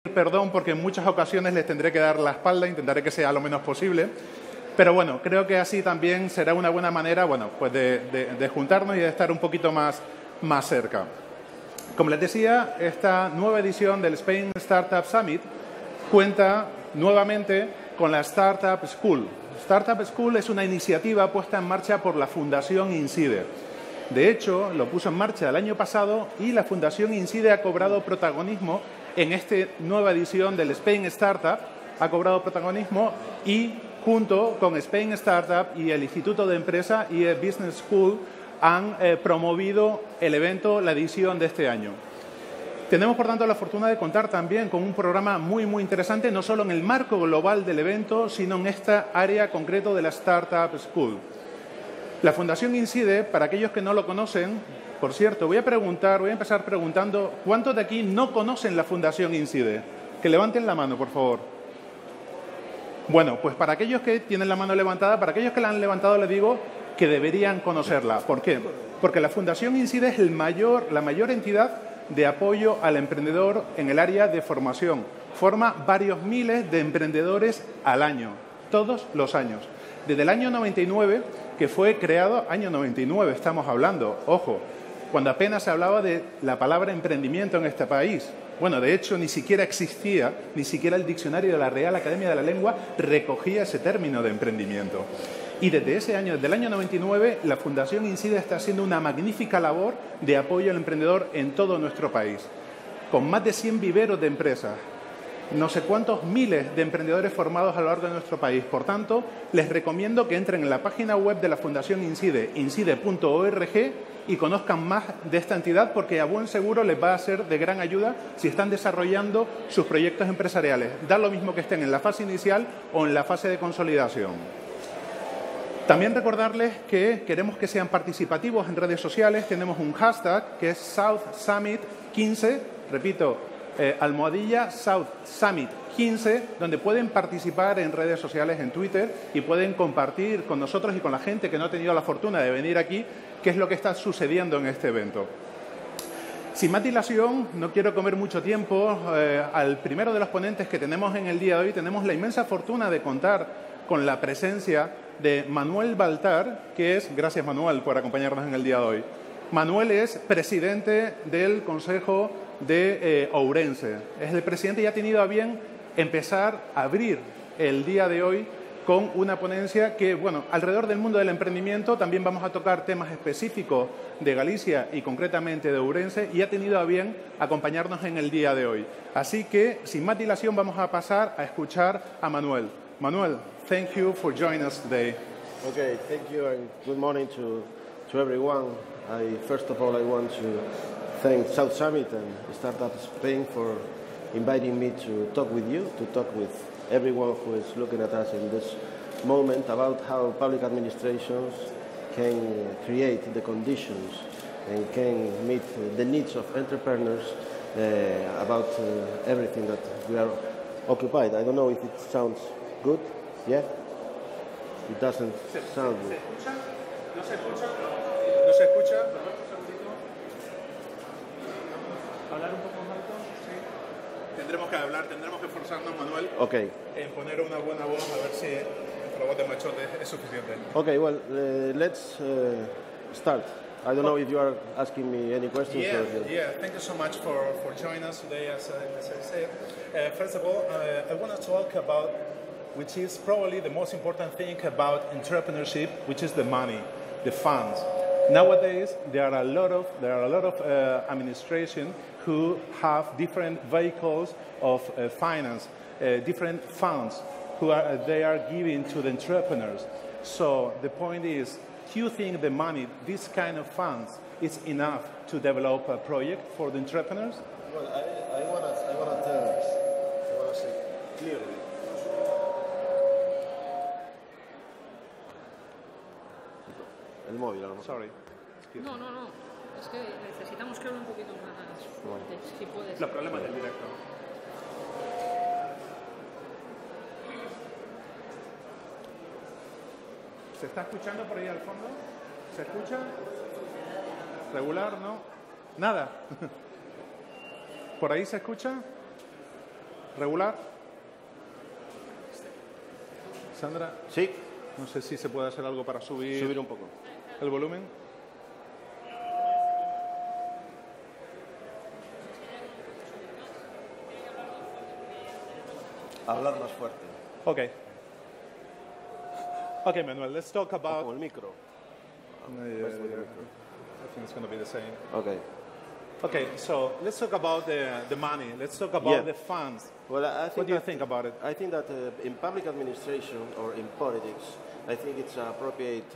perdón porque en muchas ocasiones les tendré que dar la espalda, intentaré que sea lo menos posible. Pero bueno, creo que así también será una buena manera, bueno, pues de juntarnos y de estar un poquito más cerca. Como les decía, esta nueva edición del Spain Startup Summit cuenta nuevamente con la Startup School. Startup School es una iniciativa puesta en marcha por la Fundación Incide. De hecho, lo puso en marcha el año pasado y la Fundación Incide ha cobrado protagonismo en esta nueva edición del Spain Startup, ha cobrado protagonismo y junto con Spain Startup y el Instituto de Empresa y el Business School han promovido el evento, la edición de este año. Tenemos, por tanto, la fortuna de contar también con un programa muy interesante, no solo en el marco global del evento, sino en esta área concreto de la Startup School. La Fundación Incide, para aquellos que no lo conocen, por cierto, voy a empezar preguntando, ¿cuántos de aquí no conocen la Fundación Incide? Que levanten la mano, por favor. Bueno, pues para aquellos que tienen la mano levantada, para aquellos que la han levantado, les digo que deberían conocerla. ¿Por qué? Porque la Fundación Incide es la mayor entidad de apoyo al emprendedor en el área de formación. Forma varios miles de emprendedores al año, todos los años. Desde el año 99, que fue creado, año 99 estamos hablando, ojo, cuando apenas se hablaba de la palabra emprendimiento en este país. Bueno, de hecho, ni siquiera existía, ni siquiera el diccionario de la Real Academia de la Lengua recogía ese término de emprendimiento. Y desde ese año, desde el año 99, la Fundación Incide está haciendo una magnífica labor de apoyo al emprendedor en todo nuestro país, con más de 100 viveros de empresas, no sé cuántos miles de emprendedores formados a lo largo de nuestro país. Por tanto, les recomiendo que entren en la página web de la Fundación Incide, incide.org, y conozcan más de esta entidad porque a buen seguro les va a ser de gran ayuda si están desarrollando sus proyectos empresariales. Da lo mismo que estén en la fase inicial o en la fase de consolidación. También recordarles que queremos que sean participativos en redes sociales. Tenemos un hashtag que es South Summit 15, repito, almohadilla South Summit 15, donde pueden participar en redes sociales, en Twitter, y pueden compartir con nosotros y con la gente que no ha tenido la fortuna de venir aquí qué es lo que está sucediendo en este evento. Sin más dilación, no quiero comer mucho tiempo. Al primero de los ponentes que tenemos en el día de hoy, tenemos la inmensa fortuna de contar con la presencia de Manuel Baltar, que es, gracias Manuel por acompañarnos en el día de hoy. Manuel es presidente del Consejo de Ourense. Es el presidente y ha tenido a bien empezar a abrir el día de hoy con una ponencia que, bueno, alrededor del mundo del emprendimiento también vamos a tocar temas específicos de Galicia y concretamente de Ourense, y ha tenido a bien acompañarnos en el día de hoy. Así que, sin más dilación, vamos a pasar a escuchar a Manuel. Manuel, thank you for joining us today. Okay, thank you and good morning to everyone. First of all, I want to thank South Summit and Startup Spain for inviting me to talk with you, to talk with everyone who is looking at us in this moment about how public administrations can create the conditions and can meet the needs of entrepreneurs about everything that we are occupied. I don't know if it sounds good, yeah? It doesn't sound good. ¿No se escucha? ¿No se escucha? Perdón, un segundito. ¿Hablar un poco más alto? Sí. Tendremos que esforzarnos, Manuel, Okay. en poner una buena voz, a ver si nuestra voz de machote es suficiente. Okay, well, let's start. I don't know if you are asking me any questions. Yeah. Thank you so much for joining us today, as I said. First of all, I want to talk about which is probably the most important thing about entrepreneurship, which is the money, the funds. Nowadays, there are a lot of administration who have different vehicles of finance, different funds they are giving to the entrepreneurs. So the point is, do you think the money, this kind of funds, is enough to develop a project for the entrepreneurs? Well, I want to say clearly. El móvil, a lo mejor. Sorry. No. Es que necesitamos que hable un poquito más fuerte, si puedes. Los problemas del directo. ¿Se está escuchando por ahí al fondo? ¿Se escucha? ¿Regular? ¿No? Nada. ¿Por ahí se escucha? regular. Sandra, Sí, no sé si se puede hacer algo para subir un poco. el volumen. Hablar más fuerte. Okay. Okay, Manuel, let's talk about... Con el micro. Yeah, I think it's going to be the same. Okay. Okay, so let's talk about the money. Let's talk about the funds. Well, I think What do you think about it? I think that in public administration or in politics, I think it's an appropriate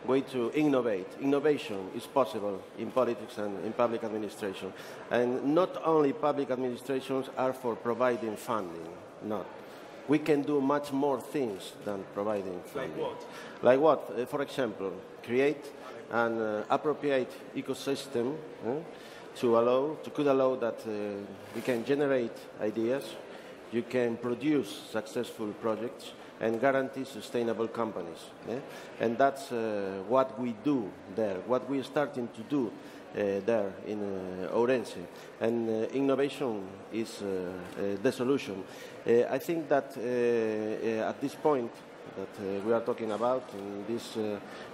way to innovate. Innovation is possible in politics and in public administration. And not only public administrations are for providing funding, not. We can do much more things than providing funding. Like what? Like what? For example, create an appropriate ecosystem to allow that we can generate ideas, you can produce successful projects, and guarantee sustainable companies. And that's what we do there, what we're starting to do there in Ourense. And innovation is the solution. I think that at this point that we are talking about, in this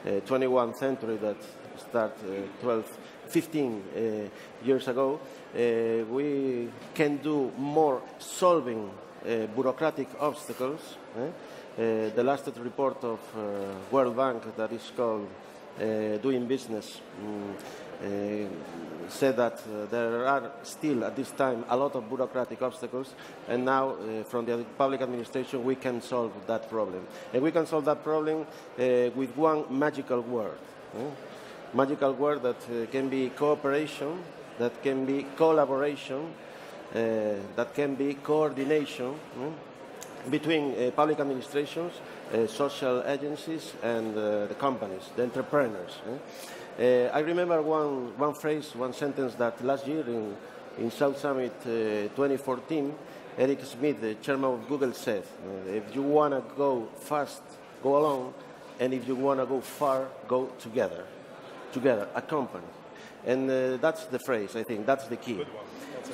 21st century that started 15 years ago, we can do more solving bureaucratic obstacles. The last report of World Bank that is called Doing Business said that there are still at this time a lot of bureaucratic obstacles, and now from the public administration we can solve that problem. And we can solve that problem with one magical word. Magical word that can be cooperation, that can be collaboration, that can be coordination between public administrations, social agencies, and the companies, the entrepreneurs. I remember one phrase, one sentence that last year in South Summit 2014, Eric Schmidt, the chairman of Google, said, if you want to go fast, go alone, and if you want to go far, go together. Together, a company. And that's the phrase, I think, that's the key.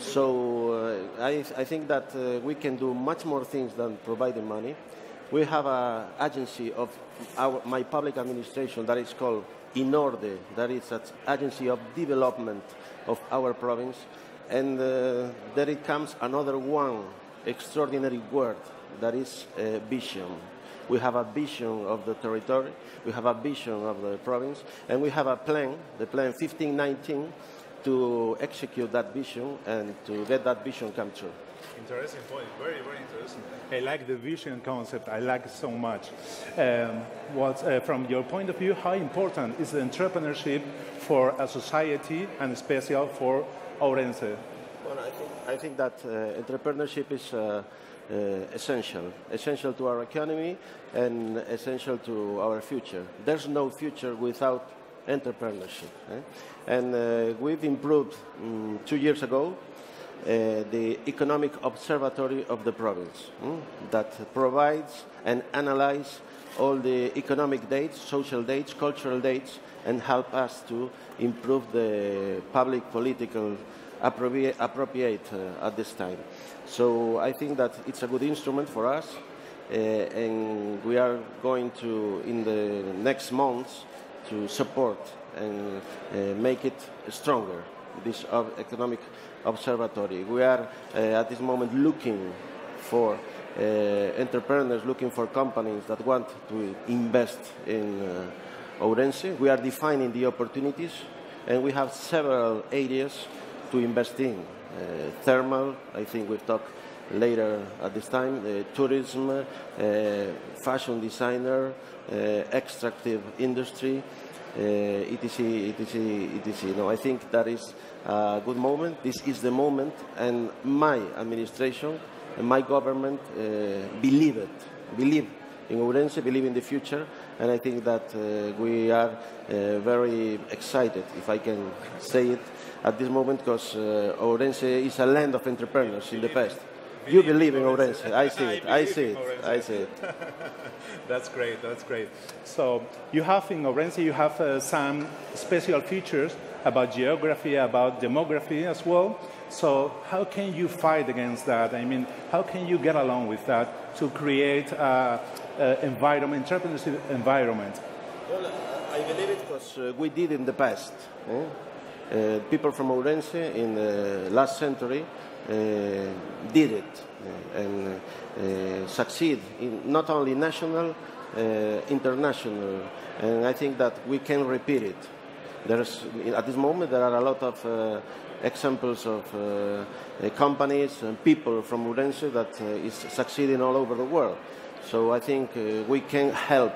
So I think that we can do much more things than providing money. We have an agency of my public administration that is called INORDE, that is an agency of development of our province. And there it comes another one extraordinary word, that is vision. We have a vision of the territory, we have a vision of the province, and we have a plan, the plan 1519, to execute that vision and to get that vision come true. Interesting point, very, very interesting. I like the vision concept, I like it so much. From your point of view, how important is the entrepreneurship for a society and especially for Ourense? Well, I think that entrepreneurship is essential to our economy and essential to our future. There's no future without entrepreneurship. And we've improved 2 years ago the Economic Observatory of the province that provides and analyzes all the economic dates, social dates, cultural dates, and help us to improve the public political appropriate at this time. So I think that it's a good instrument for us, and we are going to, in the next months, to support and make it stronger, this economic observatory. We are at this moment looking for entrepreneurs, looking for companies that want to invest in Ourense. We are defining the opportunities, and we have several areas to invest in. Thermal, I think we'll talk later at this time, tourism, fashion designer, extractive industry, etc., etc., etc. No, I think that is a good moment. This is the moment, and my administration and my government believe in Ourense, believe in the future, and I think that we are very excited, if I can say it, at this moment, because Ourense is a land of entrepreneurs in the past. You believe in Ourense. I see it. I see it. I see it. That's great. That's great. So you have in Ourense, you have some special features about geography, about demography as well. So how can you fight against that? I mean, how can you get along with that to create an environment, entrepreneurship environment? Well, I believe it because we did in the past. People from Ourense in the last century did it and succeed in not only national, international, and I think that we can repeat it. At this moment, there are a lot of examples of companies and people from Ourense that is succeeding all over the world. So I think we can help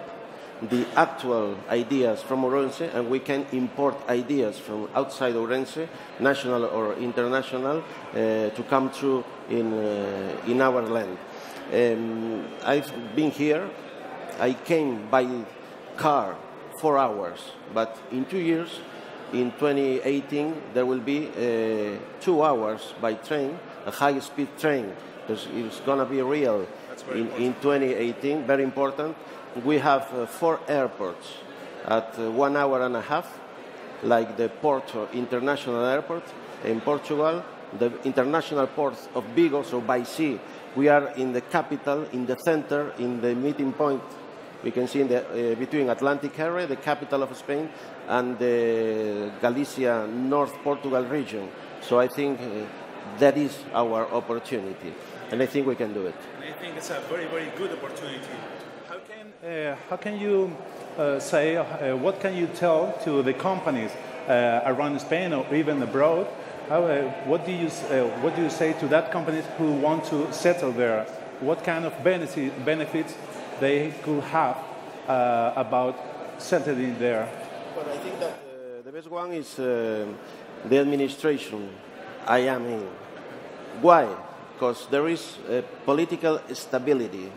the actual ideas from Ourense, and we can import ideas from outside Ourense, national or international, to come true in our land. I've been here. I came by car 4 hours, but in 2 years, in 2018, there will be 2 hours by train, a high-speed train. It's going to be real in 2018, very important. We have 4 airports at 1 hour and a half, like the Porto International Airport in Portugal, the international port of Vigo, so by sea. We are in the capital, in the center, in the meeting point. We can see in the, between Atlantic area, the capital of Spain, and the Galicia, North Portugal region. So I think that is our opportunity, and I think we can do it. And I think it's a very, very good opportunity. How can you say, what can you tell to the companies around Spain or even abroad? What do you say to that companies who want to settle there? What kind of benefits they could have about settling there? Well, I think that the best one is the administration I am in. Why? Because there is political stability.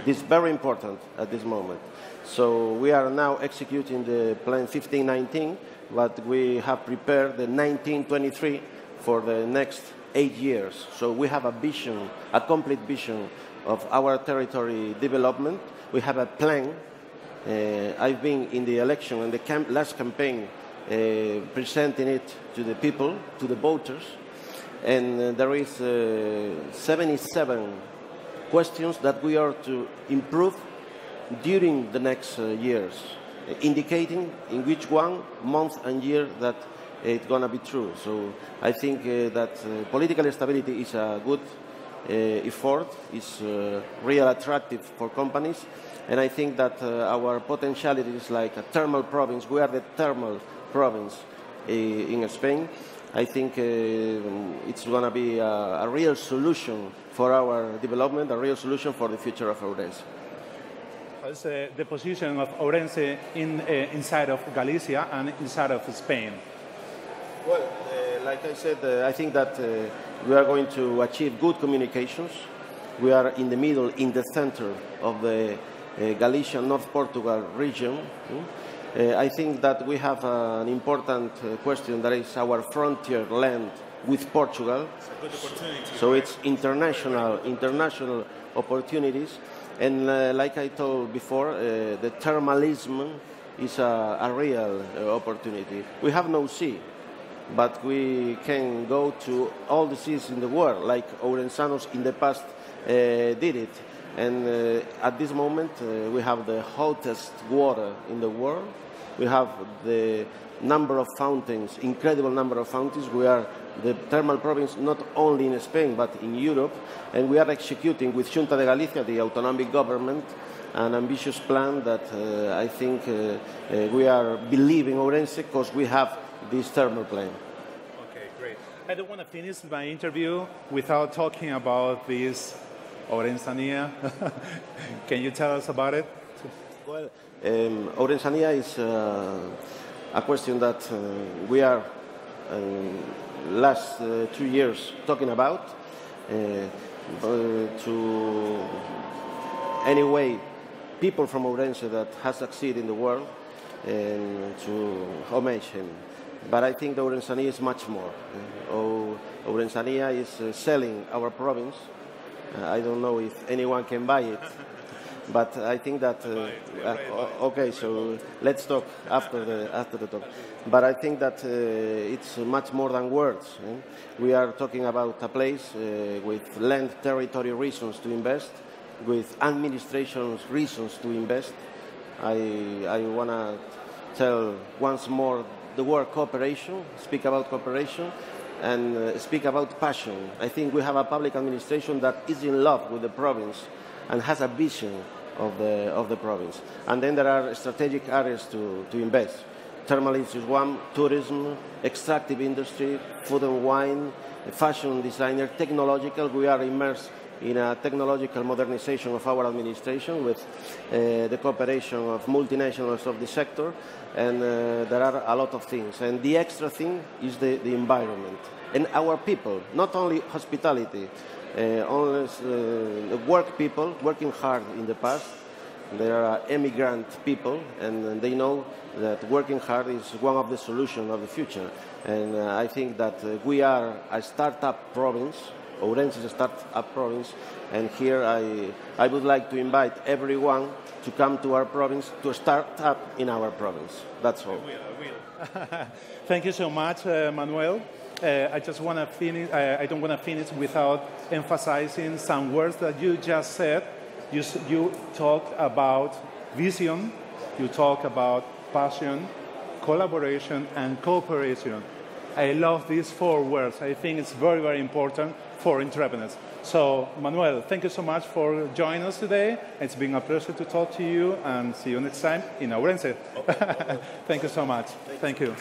This is very important at this moment. So we are now executing the plan 15-19, but we have prepared the 19-23 for the next 8 years. So we have a vision, a complete vision of our territory development. We have a plan. I've been in the election and the last campaign presenting it to the people, to the voters, and there is 77 questions that we are to improve during the next years, indicating in which one month and year that it's going to be true. So I think that political stability is a good effort, it's real attractive for companies, and I think that our potentiality is like a thermal province. We are the thermal province in Spain. I think it's going to be a real solution for our development, a real solution for the future of Ourense. How's the position of Ourense inside of Galicia and inside of Spain? Well, like I said, I think that we are going to achieve good communications. We are in the middle, in the center of the Galicia, North Portugal region. I think that we have an important question, that is our frontier land with Portugal. It's a good opportunity. So it's international opportunities. And like I told before, the thermalism is a real opportunity. We have no sea, but we can go to all the seas in the world, like Ourensanos in the past did it. And at this moment, we have the hottest water in the world. We have the number of fountains, incredible number of fountains. We are the thermal province not only in Spain, but in Europe. And we are executing with Xunta de Galicia, the autonomic government, an ambitious plan that I think we are believing Ourense because we have this thermal plan. Okay, great. I don't want to finish my interview without talking about this Ourensania. Can you tell us about it? Well, Ourensania is a question that we are last 2 years talking about. To anyway, people from Ourense that has succeeded in the world, and to homage him. But I think the Ourensania is much more. Ourensania is selling our province. I don't know if anyone can buy it. But I think that okay, so let's talk after the talk. But I think that it's much more than words. We are talking about a place with land territory reasons to invest, with administration's reasons to invest. I want to tell once more the word cooperation, speak about cooperation, and speak about passion. I think we have a public administration that is in love with the province and has a vision of the province. And then there are strategic areas to invest. Thermal is one, tourism, extractive industry, food and wine, fashion designer, technological. We are immersed in a technological modernization of our administration with the cooperation of multinationals of the sector, and there are a lot of things. And the extra thing is the environment. And our people, not only hospitality, only work people, working hard in the past. There are emigrant people, and they know that working hard is one of the solutions of the future. And I think that we are a startup province. Ourense is a startup province, and here I would like to invite everyone to come to our province to start up in our province. That's all. I will. Thank you so much, Manuel. I just want to finish. I don't want to finish without emphasizing some words that you just said. You talked about vision, you talked about passion, collaboration, and cooperation. I love these 4 words. I think it's very, very important for entrepreneurs. So, Manuel, thank you so much for joining us today. It's been a pleasure to talk to you, and see you next time in Ourense. Thank you so much. Thank you.